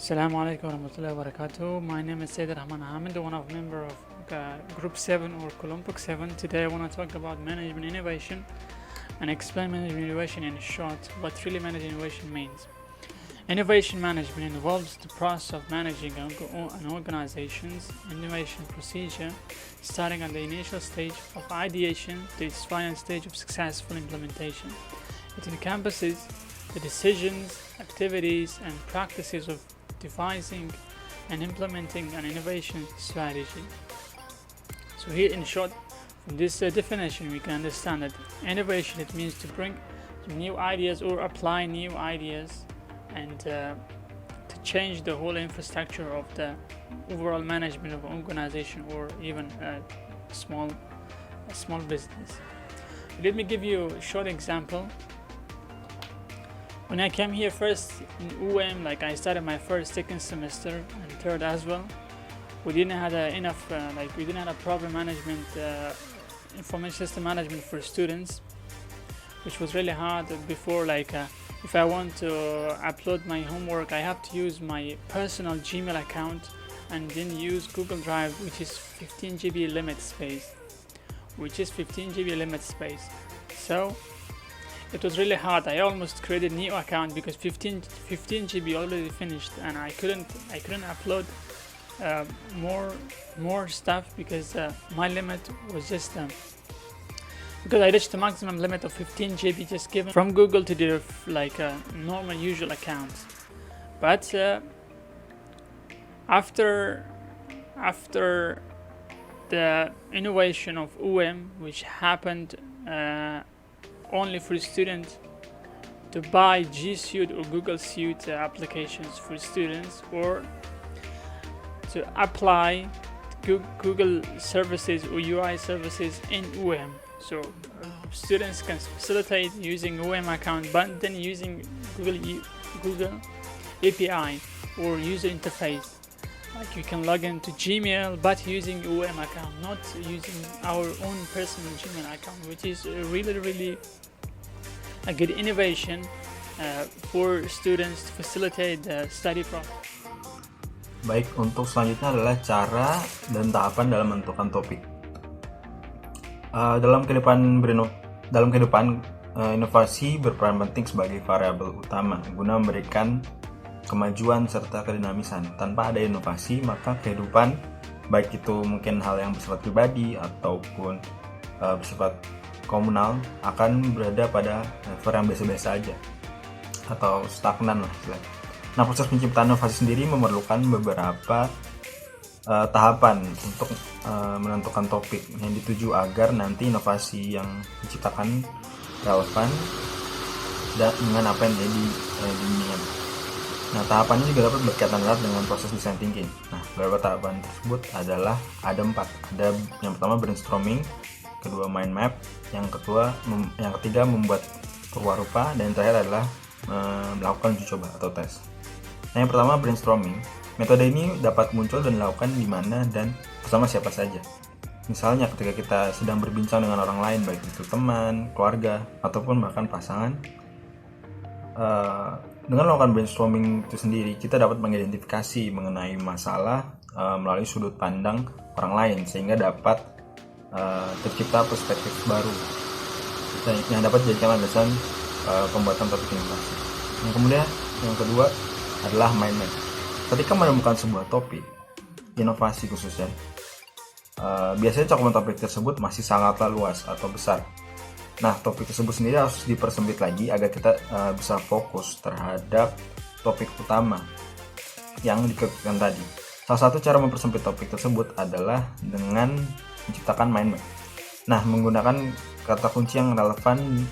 Assalamu alaikum warahmatullahi wabarakatuh. My name is Sayyid Rahman Ahmed, one of member of Group 7 or Columbus 7. Today I want to talk about management innovation and explain management innovation in short, what really management innovation means. Innovation management involves the process of managing an organization's innovation procedure, starting at the initial stage of ideation to its final stage of successful implementation. It encompasses the decisions, activities, and practices of devising and implementing an innovation strategy. So here in short, from this definition we can understand that innovation, it means to bring new ideas or apply new ideas and to change the whole infrastructure of the overall management of an organization or even a small business. Let me give you a short example. When I came here first in UM, like I started my second semester and third as well, we didn't have enough, we didn't have a proper management, information system management for students, which was really hard before. If I want to upload my homework, I have to use my personal Gmail account and then use Google Drive, which is 15 GB limit space. So it was really hard. I almost created a new account because 15 GB already finished, and I couldn't upload more stuff because my limit was just because I reached the maximum limit of 15 GB just given from Google to their normal usual accounts. But after the innovation of UM, which happened only for students to buy G Suite or Google Suite applications for students, or to apply Google services or UI services in UM. So students can facilitate using UM account, but then using Google API or user interface. Like you can log into Gmail but using UM account, not using our own personal Gmail account, which is really a good innovation for students to facilitate the study process. Baik, untuk selanjutnya adalah cara dan tahapan dalam menentukan topik. Dalam kehidupan inovasi berperan penting sebagai variabel utama guna memberikan kemajuan serta kedinamisan. Tanpa ada inovasi, maka kehidupan, baik itu mungkin hal yang bersifat pribadi ataupun bersifat komunal, akan berada pada level yang biasa-biasa aja atau stagnan lah istilahnya. Nah, proses penciptaan inovasi sendiri memerlukan beberapa tahapan untuk menentukan topik yang dituju agar nanti inovasi yang diciptakan relevan dan dengan apa yang jadi diinginkan. Nah, tahapannya juga dapat berkaitan erat dengan proses design thinking. Nah, beberapa tahapan tersebut adalah ada 4. Ada yang pertama brainstorming, kedua mind map, yang ketiga membuat perwarupa, dan yang terakhir adalah melakukan uji coba atau tes. Nah, yang pertama brainstorming. Metode ini dapat muncul dan dilakukan di mana dan bersama siapa saja. Misalnya ketika kita sedang berbincang dengan orang lain, baik itu teman, keluarga, ataupun bahkan pasangan. Dengan melakukan brainstorming itu sendiri, kita dapat mengidentifikasi mengenai masalah melalui sudut pandang orang lain, sehingga dapat tercipta perspektif baru yang dapat dijadikan landasan pembuatan topik inovasi. Yang kedua adalah mind map. Ketika menemukan sebuah topik inovasi khususnya, biasanya cakupan topik tersebut masih sangatlah luas atau besar. Nah, topik tersebut sendiri harus dipersempit lagi agar kita bisa fokus terhadap topik utama yang dikekang tadi. Salah satu cara mempersempit topik tersebut adalah dengan menciptakan mind map. Nah, menggunakan kata kunci yang relevan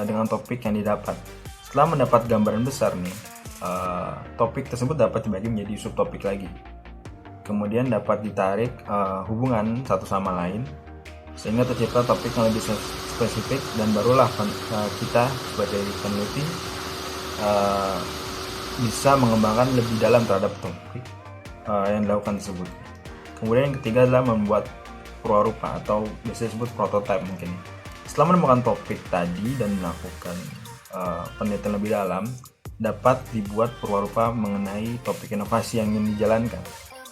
dengan topik yang didapat. Setelah mendapat gambaran besar nih, topik tersebut dapat dibagi menjadi subtopik lagi. Kemudian dapat ditarik hubungan satu sama lain sehingga tercipta topik yang lebih spesifik, dan barulah kita sebagai peneliti bisa mengembangkan lebih dalam terhadap topik yang dilakukan tersebut. Kemudian yang ketiga adalah membuat perwarupa atau biasanya disebut prototype mungkin. Setelah menemukan topik tadi dan melakukan penelitian lebih dalam, dapat dibuat purwarupa mengenai topik inovasi yang ingin dijalankan.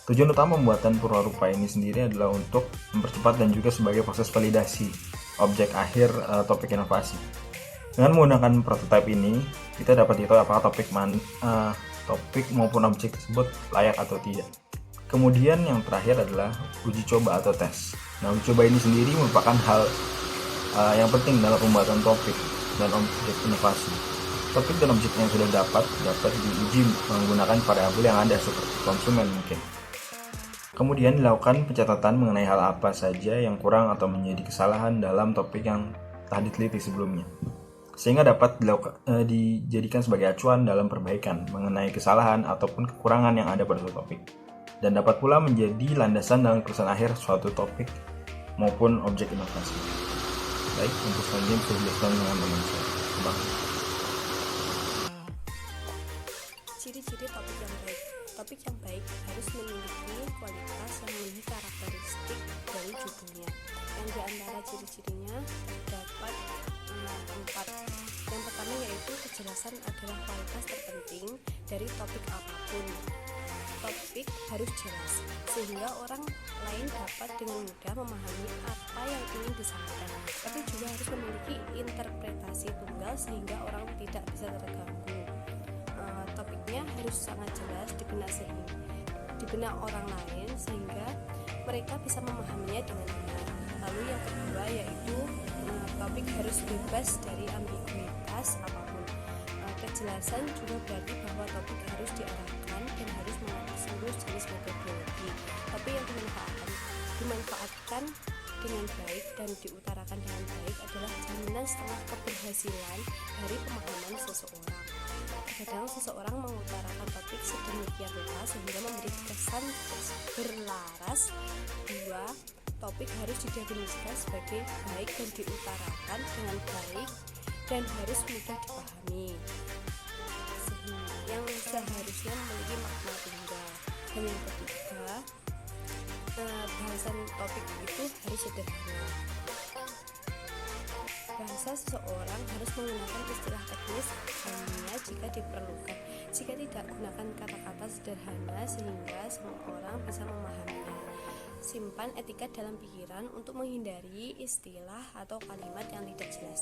Tujuan utama pembuatan purwarupa ini sendiri adalah untuk mempercepat dan juga sebagai proses validasi objek akhir topik inovasi. Dengan menggunakan prototipe ini, kita dapat diketahui apakah topik maupun objek tersebut layak atau tidak. Kemudian yang terakhir adalah uji coba atau tes. Nah, uji coba ini sendiri merupakan hal yang penting dalam pembuatan topik dan objek inovasi. Topik dan objek yang sudah dapat diuji menggunakan variabel yang ada seperti konsumen mungkin. Kemudian dilakukan pencatatan mengenai hal apa saja yang kurang atau menjadi kesalahan dalam topik yang telah diteliti sebelumnya, sehingga dapat dijadikan sebagai acuan dalam perbaikan mengenai kesalahan ataupun kekurangan yang ada pada suatu topik, dan dapat pula menjadi landasan dalam keputusan akhir suatu topik maupun objek inovasi. Baik, untuk selanjutnya bisa dijelaskan dengan teman saya. Ciri-ciri topik yang baik. Topik yang baik harus memiliki kualitas yang memiliki karakteristik dari judulnya. Yang diantara ciri-cirinya terdapat 4. Yang pertama yaitu kejelasan adalah kualitas terpenting dari topik apapun. Topik harus jelas sehingga orang lain dapat dengan mudah memahami apa yang ingin disampaikan, tapi juga harus memiliki interpretasi tunggal sehingga orang tidak bisa terganggu. Topiknya harus sangat jelas di benak orang lain sehingga mereka bisa memahaminya dengan benar. Lalu yang kedua yaitu topik harus bebas dari ambiguitas apapun. Kejelasan juga berarti bahwa topik harus diarahkan dan harus mengatur seluruh jenis metodologi, tapi yang dimanfaatkan dengan baik dan diutarakan dengan baik adalah jaminan setengah keberhasilan dari pemahaman seseorang. Kadang seseorang mengutarakan topik sedemikian rupa sehingga memberi kesan berlaras. 2. Topik harus didefinisikan sebagai baik dan diutarakan dengan baik dan harus mudah dipahami, yang seharusnya memiliki makna tunggal. Dan yang ketiga, bahasan topik itu harus sederhana. Bahasa seseorang harus menggunakan istilah teknis hanya jika diperlukan. Jika tidak, gunakan kata-kata sederhana sehingga semua orang bisa memahaminya. Simpan etika dalam pikiran untuk menghindari istilah atau kalimat yang tidak jelas.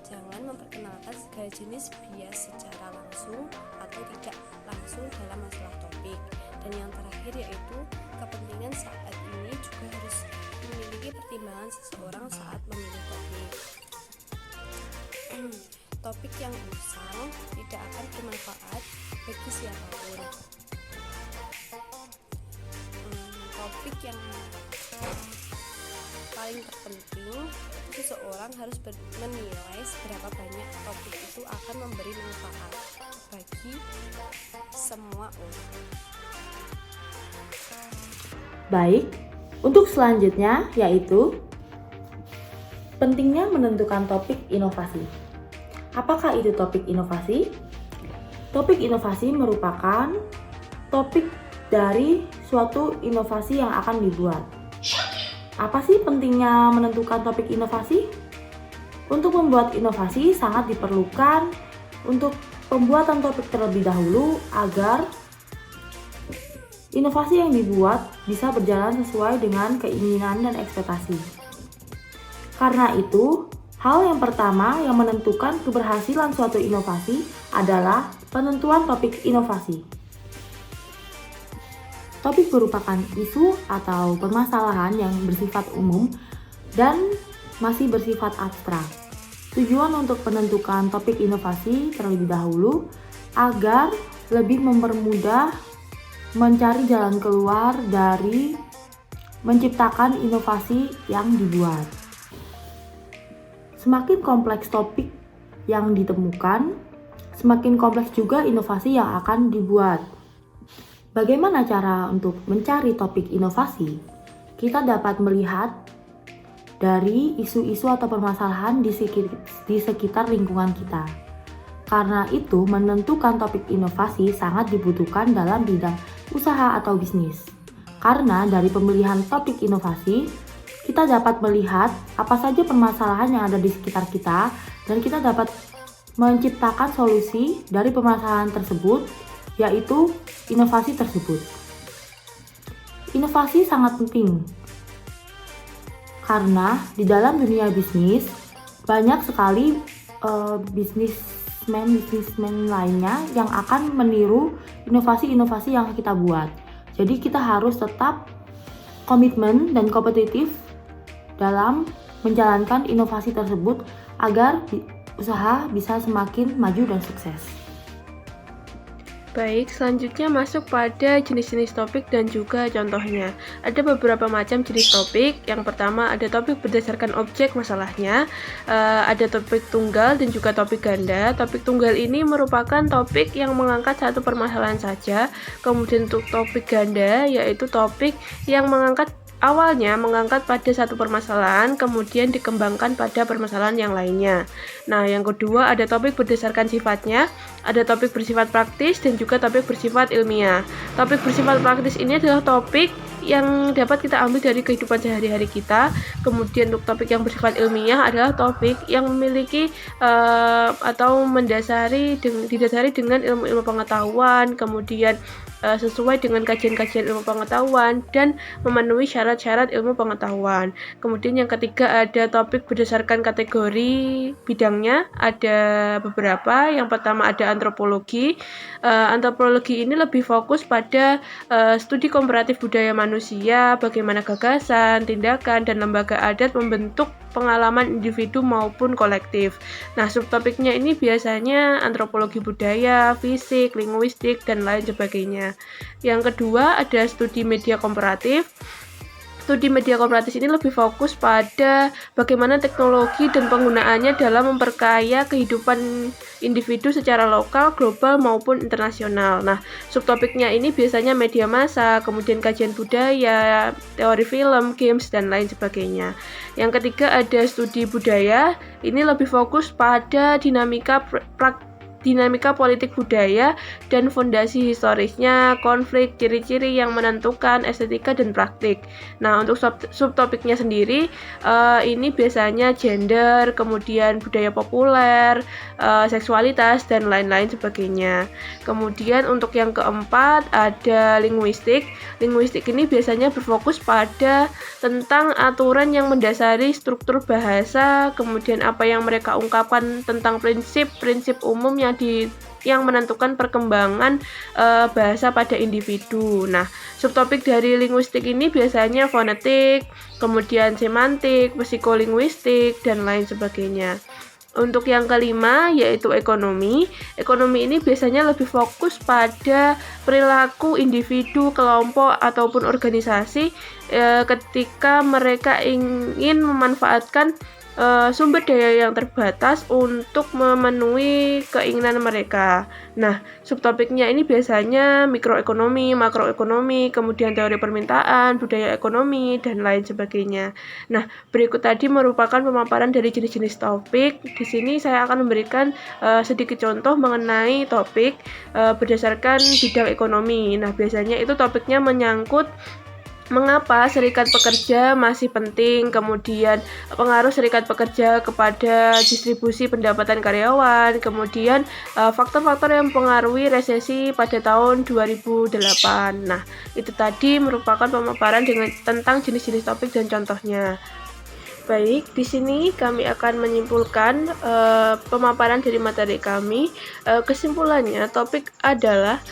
Jangan memperkenalkan segala jenis bias secara langsung atau tidak langsung dalam masalah topik. Dan yang terakhir yaitu kepentingan saat ini juga harus memiliki pertimbangan seseorang saat memilih topik. Topik yang usang tidak akan bermanfaat bagi siapapun. Topik yang paling terpenting, seseorang harus menilai seberapa banyak topik itu akan memberi manfaat bagi semua orang. Baik, untuk selanjutnya yaitu pentingnya menentukan topik inovasi. Apakah itu topik inovasi? Topik inovasi merupakan topik dari suatu inovasi yang akan dibuat. Apa sih pentingnya menentukan topik inovasi? Untuk membuat inovasi sangat diperlukan untuk pembuatan topik terlebih dahulu agar inovasi yang dibuat bisa berjalan sesuai dengan keinginan dan ekspektasi. Karena itu, hal yang pertama yang menentukan keberhasilan suatu inovasi adalah penentuan topik inovasi. Topik merupakan isu atau permasalahan yang bersifat umum dan masih bersifat abstrak. Tujuan untuk menentukan topik inovasi terlebih dahulu agar lebih mempermudah mencari jalan keluar dari menciptakan inovasi yang dibuat. Semakin kompleks topik yang ditemukan, semakin kompleks juga inovasi yang akan dibuat. Bagaimana cara untuk mencari topik inovasi? Kita dapat melihat dari isu-isu atau permasalahan di sekitar lingkungan kita. Karena itu, menentukan topik inovasi sangat dibutuhkan dalam bidang usaha atau bisnis. Karena dari pemilihan topik inovasi, kita dapat melihat apa saja permasalahan yang ada di sekitar kita dan kita dapat menciptakan solusi dari permasalahan tersebut, yaitu inovasi tersebut. Inovasi sangat penting karena di dalam dunia bisnis banyak sekali bisnismen lainnya yang akan meniru inovasi-inovasi yang kita buat. Jadi kita harus tetap komitmen dan kompetitif dalam menjalankan inovasi tersebut agar usaha bisa semakin maju dan sukses. Baik, selanjutnya masuk pada jenis-jenis topik dan juga contohnya. Ada beberapa macam jenis topik. Yang pertama ada topik berdasarkan objek masalahnya, ada topik tunggal dan juga topik ganda. Topik tunggal ini merupakan topik yang mengangkat satu permasalahan saja. Kemudian untuk topik ganda yaitu topik yang awalnya mengangkat pada satu permasalahan, kemudian dikembangkan pada permasalahan yang lainnya. Nah, yang kedua ada topik berdasarkan sifatnya, ada topik bersifat praktis dan juga topik bersifat ilmiah. Topik bersifat praktis ini adalah topik yang dapat kita ambil dari kehidupan sehari-hari kita. Kemudian untuk topik yang bersifat ilmiah adalah topik yang memiliki atau didasari dengan ilmu-ilmu pengetahuan, kemudian sesuai dengan kajian-kajian ilmu pengetahuan dan memenuhi syarat-syarat ilmu pengetahuan. Kemudian yang ketiga ada topik berdasarkan kategori bidangnya, ada beberapa. Yang pertama ada antropologi. Antropologi ini lebih fokus pada studi komparatif budaya manusia, bagaimana gagasan, tindakan, dan lembaga adat membentuk pengalaman individu maupun kolektif. Nah, subtopiknya ini biasanya antropologi budaya, fisik, linguistik, dan lain sebagainya. Yang kedua ada studi media komparatif. Studi media komparatif ini lebih fokus pada bagaimana teknologi dan penggunaannya dalam memperkaya kehidupan individu secara lokal, global, maupun internasional. Nah, subtopiknya ini biasanya media massa, kemudian kajian budaya, teori film, games, dan lain sebagainya. Yang ketiga ada studi budaya, ini lebih fokus pada dinamika politik budaya dan fondasi historisnya, konflik, ciri-ciri yang menentukan, estetika, dan praktik. Nah, untuk subtopiknya sendiri, ini biasanya gender, kemudian budaya populer, seksualitas, dan lain-lain sebagainya. Kemudian untuk yang keempat ada linguistik. Linguistik ini biasanya berfokus pada tentang aturan yang mendasari struktur bahasa, kemudian apa yang mereka ungkapkan tentang prinsip-prinsip umum yang menentukan perkembangan bahasa pada individu. Nah, subtopik dari linguistik ini biasanya fonetik, kemudian semantik, psikolinguistik, dan lain sebagainya. Untuk yang kelima yaitu ekonomi. Ekonomi ini biasanya lebih fokus pada perilaku individu, kelompok, ataupun organisasi ketika mereka ingin memanfaatkan sumber daya yang terbatas untuk memenuhi keinginan mereka. Nah, subtopiknya ini biasanya mikroekonomi, makroekonomi, kemudian teori permintaan, budaya ekonomi, dan lain sebagainya. Nah, berikut tadi merupakan pemaparan dari jenis-jenis topik. Di sini saya akan memberikan sedikit contoh mengenai topik berdasarkan bidang ekonomi. Nah, biasanya itu topiknya menyangkut mengapa serikat pekerja masih penting, kemudian pengaruh serikat pekerja kepada distribusi pendapatan karyawan, kemudian faktor-faktor yang mempengaruhi resesi pada tahun 2008. Nah, itu tadi merupakan pemaparan tentang jenis-jenis topik dan contohnya. Baik, di sini kami akan menyimpulkan pemaparan dari materi kami. Kesimpulannya, topik adalah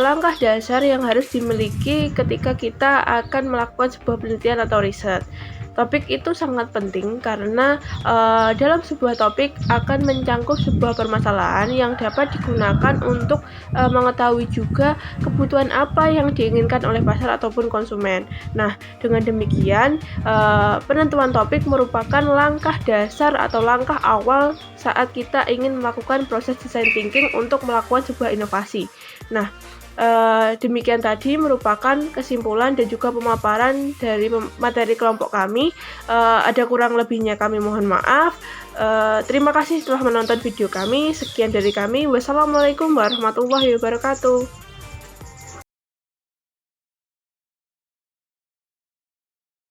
langkah dasar yang harus dimiliki ketika kita akan melakukan sebuah penelitian atau riset. Topik itu sangat penting karena dalam sebuah topik akan mencangkup sebuah permasalahan yang dapat digunakan untuk mengetahui juga kebutuhan apa yang diinginkan oleh pasar ataupun konsumen. Nah, dengan demikian penentuan topik merupakan langkah dasar atau langkah awal saat kita ingin melakukan proses design thinking untuk melakukan sebuah inovasi. Nah, demikian tadi merupakan kesimpulan dan juga pemaparan dari materi kelompok kami. Ada kurang lebihnya kami mohon maaf. Terima kasih telah menonton video kami. Sekian dari kami. Wassalamualaikum warahmatullahi wabarakatuh.